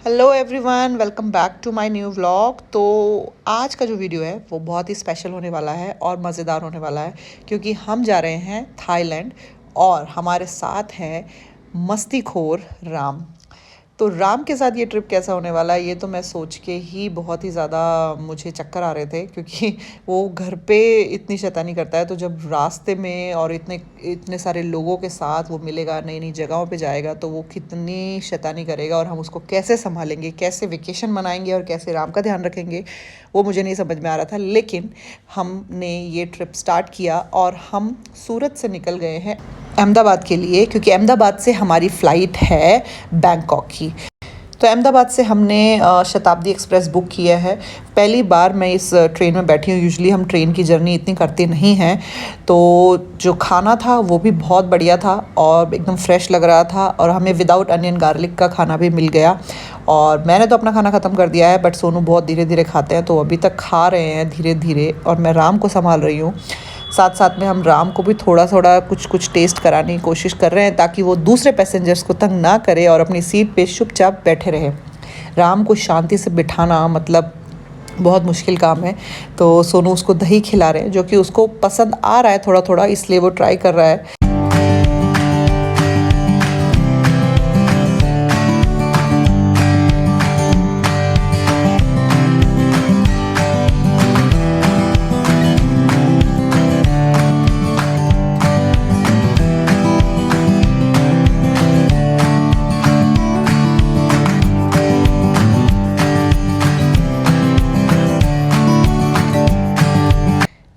Hello everyone, welcome back to my new vlog. तो आज का जो वीडियो है वो बहुत ही स्पेशल होने वाला है और मज़ेदार होने वाला है क्योंकि हम जा रहे हैं थाईलैंड और हमारे साथ हैं मस्तीखोर राम। तो राम के साथ ये ट्रिप कैसा होने वाला है ये तो मैं सोच के ही बहुत ही ज़्यादा मुझे चक्कर आ रहे थे क्योंकि वो घर पे इतनी शैतानी करता है, तो जब रास्ते में और इतने इतने सारे लोगों के साथ वो मिलेगा, नई नई जगहों पे जाएगा, तो वो कितनी शैतानी करेगा और हम उसको कैसे संभालेंगे, कैसे वेकेशन मनाएंगे और कैसे राम का ध्यान रखेंगे, वो मुझे नहीं समझ में आ रहा था। लेकिन हमने ये ट्रिप स्टार्ट किया और हम सूरत से निकल गए हैं अहमदाबाद के लिए, क्योंकि अहमदाबाद से हमारी फ़्लाइट है बैंकॉक की। तो अहमदाबाद से हमने शताब्दी एक्सप्रेस बुक किया है। पहली बार मैं इस ट्रेन में बैठी हूँ। यूजुअली हम ट्रेन की जर्नी इतनी करते नहीं हैं। तो जो खाना था वो भी बहुत बढ़िया था और एकदम फ्रेश लग रहा था, और हमें विदाउट अनियन गार्लिक का खाना भी मिल गया। और मैंने तो अपना खाना ख़त्म कर दिया है, बट सोनू बहुत धीरे धीरे खाते हैं, तो अभी तक खा रहे हैं धीरे धीरे, और मैं राम को संभाल रही हूँ। साथ साथ में हम राम को भी थोड़ा थोड़ा कुछ कुछ टेस्ट कराने की कोशिश कर रहे हैं ताकि वो दूसरे पैसेंजर्स को तंग ना करे और अपनी सीट पे चुपचाप बैठे रहे। राम को शांति से बिठाना मतलब बहुत मुश्किल काम है। तो सोनू उसको दही खिला रहे हैं जो कि उसको पसंद आ रहा है थोड़ा थोड़ा, इसलिए वो ट्राई कर रहा है।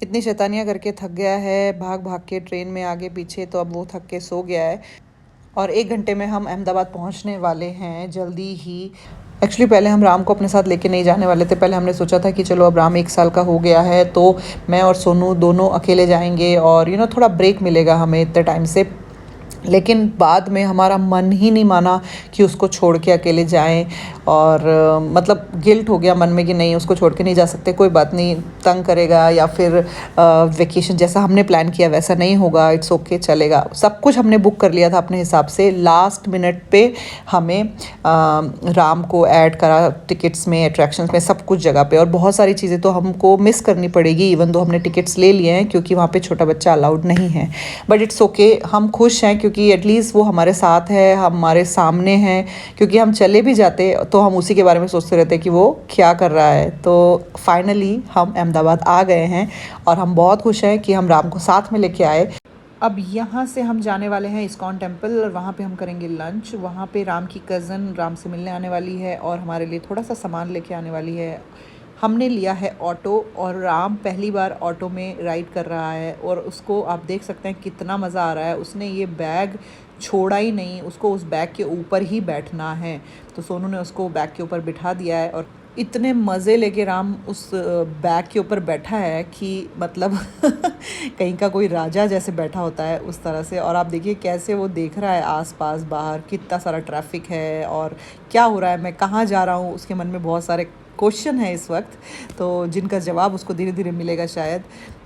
इतनी शैतानियाँ करके थक गया है, भाग भाग के ट्रेन में आगे पीछे, तो अब वो थक के सो गया है। और 1 घंटे में हम अहमदाबाद पहुंचने वाले हैं जल्दी ही। एक्चुअली पहले हम राम को अपने साथ लेके नहीं जाने वाले थे। पहले हमने सोचा था कि चलो अब राम 1 साल का हो गया है तो मैं और सोनू दोनों अकेले जाएंगे और थोड़ा ब्रेक मिलेगा हमें इतने टाइम से। लेकिन बाद में हमारा मन ही नहीं माना कि उसको छोड़ के अकेले जाएं, और मतलब गिल्ट हो गया मन में कि नहीं, उसको छोड़ के नहीं जा सकते, कोई बात नहीं, तंग करेगा या फिर वेकेशन जैसा हमने प्लान किया वैसा नहीं होगा, इट्स ओके, चलेगा। सब कुछ हमने बुक कर लिया था अपने हिसाब से। लास्ट मिनट पे हमें राम को ऐड करा टिकट्स में, अट्रैक्शंस में, सब कुछ जगह पे, और बहुत सारी चीज़ें तो हमको मिस करनी पड़ेगी इवन दो हमने टिकट्स ले लिए हैं क्योंकि वहाँ पे छोटा बच्चा अलाउड नहीं है। बट इट्स ओके, हम खुश हैं क्योंकि एटलीस्ट वो हमारे साथ है, हमारे सामने हैं। क्योंकि हम चले भी जाते तो हम उसी के बारे में सोचते रहते कि वो क्या कर रहा है। तो फाइनली हम अहमदाबाद आ गए हैं और हम बहुत खुश हैं कि हम राम को साथ में लेके आए। अब यहाँ से हम जाने वाले हैं इस्कॉन टेम्पल और वहाँ पे हम करेंगे लंच। वहाँ पे राम की कज़न राम से मिलने आने वाली है और हमारे लिए थोड़ा सा सामान लेके आने वाली है। हमने लिया है ऑटो और राम पहली बार ऑटो में राइड कर रहा है और उसको आप देख सकते हैं कितना मज़ा आ रहा है। उसने ये बैग छोड़ा ही नहीं, उसको उस बैग के ऊपर ही बैठना है। तो सोनू ने उसको बैग के ऊपर बिठा दिया है और इतने मज़े लेके राम उस बैग के ऊपर बैठा है कि मतलब कहीं का कोई राजा जैसे बैठा होता है उस तरह से। और आप देखिए कैसे वो देख रहा है आसपास, बाहर कितना सारा ट्रैफिक है और क्या हो रहा है, मैं कहाँ जा रहा हूँ। उसके मन में बहुत सारे क्वेश्चन है इस वक्त, तो जिनका जवाब उसको धीरे धीरे मिलेगा शायद।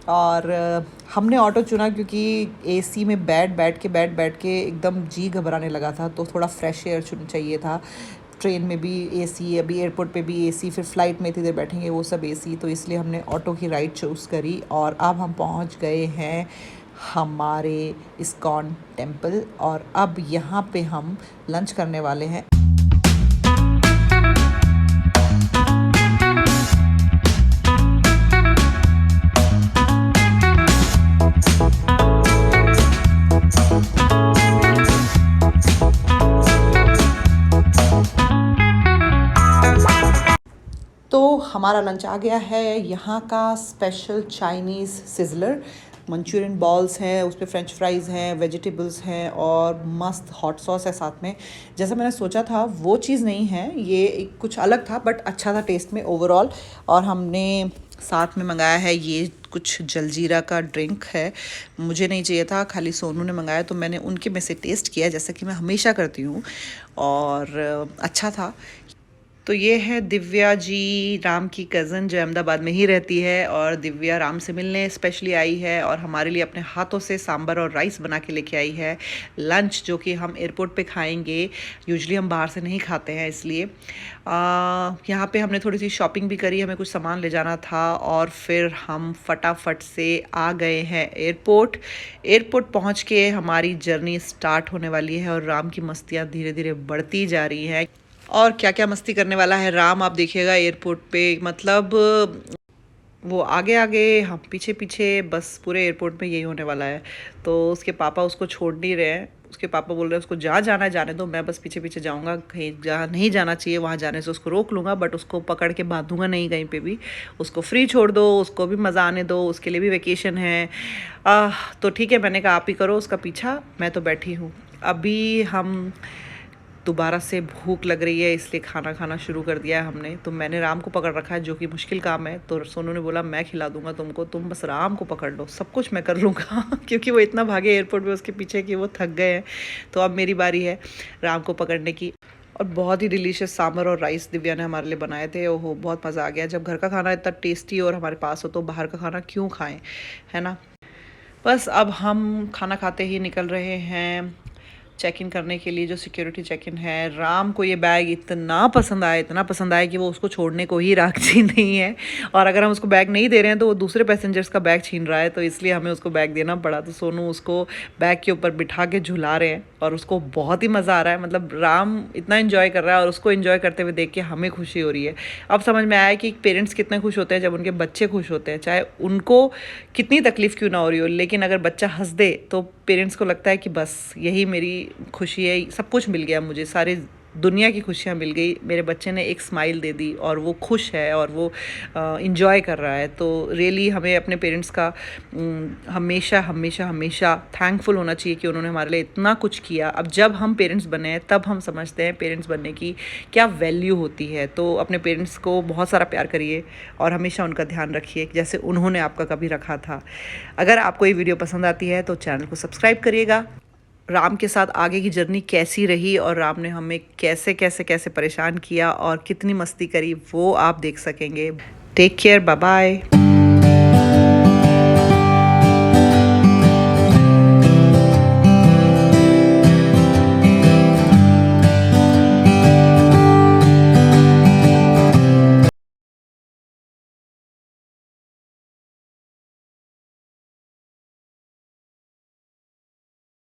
और हमने ऑटो चुना क्योंकि एसी में बैठ बैठ के एकदम जी घबराने लगा था, तो थोड़ा फ्रेश एयर चाहिए था। ट्रेन में भी एसी, अभी एयरपोर्ट पे भी एसी, फिर फ्लाइट में इतनी देर बैठेंगे वो सब एसी, तो इसलिए हमने ऑटो की राइड चूज़ करी। और अब हम पहुंच गए हैं हमारे इस्कॉन टेम्पल और अब यहाँ पे हम लंच करने वाले हैं। तो हमारा लंच आ गया है। यहाँ का special Chinese sizzler, Manchurian balls हैं, उस पर फ्रेंच फ्राइज़ हैं, वेजिटेबल्स हैं और मस्त हॉट सॉस है साथ में। जैसा मैंने सोचा था वो चीज़ नहीं है, ये एक कुछ अलग था बट अच्छा था टेस्ट में ओवरऑल। और हमने साथ में मंगाया है ये कुछ जलजीरा का ड्रिंक है। मुझे नहीं चाहिए था, खाली सोनू ने मंगाया तो मैंने उनके में से टेस्ट किया जैसा कि मैं हमेशा करती हूँ, और अच्छा था। तो ये है दिव्या जी, राम की कज़न जो अहमदाबाद में ही रहती है, और दिव्या राम से मिलने स्पेशली आई है और हमारे लिए अपने हाथों से सांभर और राइस बना के लेके आई है लंच, जो कि हम एयरपोर्ट पे खाएंगे। यूजुअली हम बाहर से नहीं खाते हैं, इसलिए यहाँ पे हमने थोड़ी सी शॉपिंग भी करी, हमें कुछ सामान ले जाना था और फिर हम फटाफट से आ गए हैं एयरपोर्ट। एयरपोर्ट पहुँच के हमारी जर्नी स्टार्ट होने वाली है और राम की मस्तियाँ धीरे धीरे बढ़ती जा रही हैं। और क्या क्या मस्ती करने वाला है राम, आप देखिएगा एयरपोर्ट पे। मतलब वो आगे आगे, हम पीछे पीछे, बस पूरे एयरपोर्ट में यही होने वाला है। तो उसके पापा उसको छोड़ नहीं रहे हैं। उसके पापा बोल रहे हैं उसको जहाँ जाना है जाने दो, मैं बस पीछे पीछे जाऊँगा, कहीं जहाँ नहीं जाना चाहिए वहाँ जाने से उसको रोक लूँगा, बट उसको पकड़ के बांधूंगा नहीं कहीं पे भी। उसको फ्री छोड़ दो, उसको भी मज़ा आने दो, उसके लिए भी वेकेशन है। तो ठीक है, मैंने कहा आप ही करो उसका पीछा, मैं तो बैठी हूँ। अभी हम दोबारा से भूख लग रही है, इसलिए खाना खाना शुरू कर दिया है हमने। तो मैंने राम को पकड़ रखा है, जो कि मुश्किल काम है। तो सोनू ने बोला मैं खिला दूंगा तुमको, तुम बस राम को पकड़ लो, सब कुछ मैं कर लूँगा क्योंकि वो इतना भागे एयरपोर्ट में उसके पीछे कि वो थक गए हैं। तो अब मेरी बारी है राम को पकड़ने की। और बहुत ही डिलीशियस सांभर और राइस दिव्या ने हमारे लिए बनाए थे। ओहो, बहुत मज़ा आ गया। जब घर का खाना इतना टेस्टी और हमारे पास हो तो बाहर का खाना क्यों खाएं, है ना। बस अब हम खाना खाते ही निकल रहे हैं चेक इन करने के लिए, जो सिक्योरिटी चेक इन है। राम को ये बैग इतना पसंद आया, इतना पसंद आया कि वो उसको छोड़ने को ही राजी नहीं है। और अगर हम उसको बैग नहीं दे रहे हैं तो वो दूसरे पैसेंजर्स का बैग छीन रहा है, तो इसलिए हमें उसको बैग देना पड़ा। तो सोनू उसको बैग के ऊपर बिठा के झुला रहे हैं और उसको बहुत ही मज़ा आ रहा है। मतलब राम इतना इन्जॉय कर रहा है और उसको इन्जॉय करते हुए देख के हमें खुशी हो रही है। अब समझ में आया कि पेरेंट्स कितने खुश होते हैं जब उनके बच्चे खुश होते हैं, चाहे उनको कितनी तकलीफ़ क्यों ना हो रही हो। लेकिन अगर बच्चा हंस दे तो पेरेंट्स को लगता है कि बस यही मेरी खुशी है, सब कुछ मिल गया मुझे, सारी दुनिया की खुशियाँ मिल गई, मेरे बच्चे ने एक स्माइल दे दी और वो खुश है और वो इंजॉय कर रहा है। तो रियली हमें अपने पेरेंट्स का हमेशा हमेशा हमेशा थैंकफुल होना चाहिए कि उन्होंने हमारे लिए इतना कुछ किया। अब जब हम पेरेंट्स बने हैं तब हम समझते हैं पेरेंट्स बनने की क्या वैल्यू होती है। तो अपने पेरेंट्स को बहुत सारा प्यार करिए और हमेशा उनका ध्यान रखिए जैसे उन्होंने आपका कभी रखा था। अगर आपको ये वीडियो पसंद आती है तो चैनल को सब्सक्राइब करिएगा। राम के साथ आगे की जर्नी कैसी रही और राम ने हमें कैसे कैसे कैसे परेशान किया और कितनी मस्ती करी, वो आप देख सकेंगे। Take care, bye bye.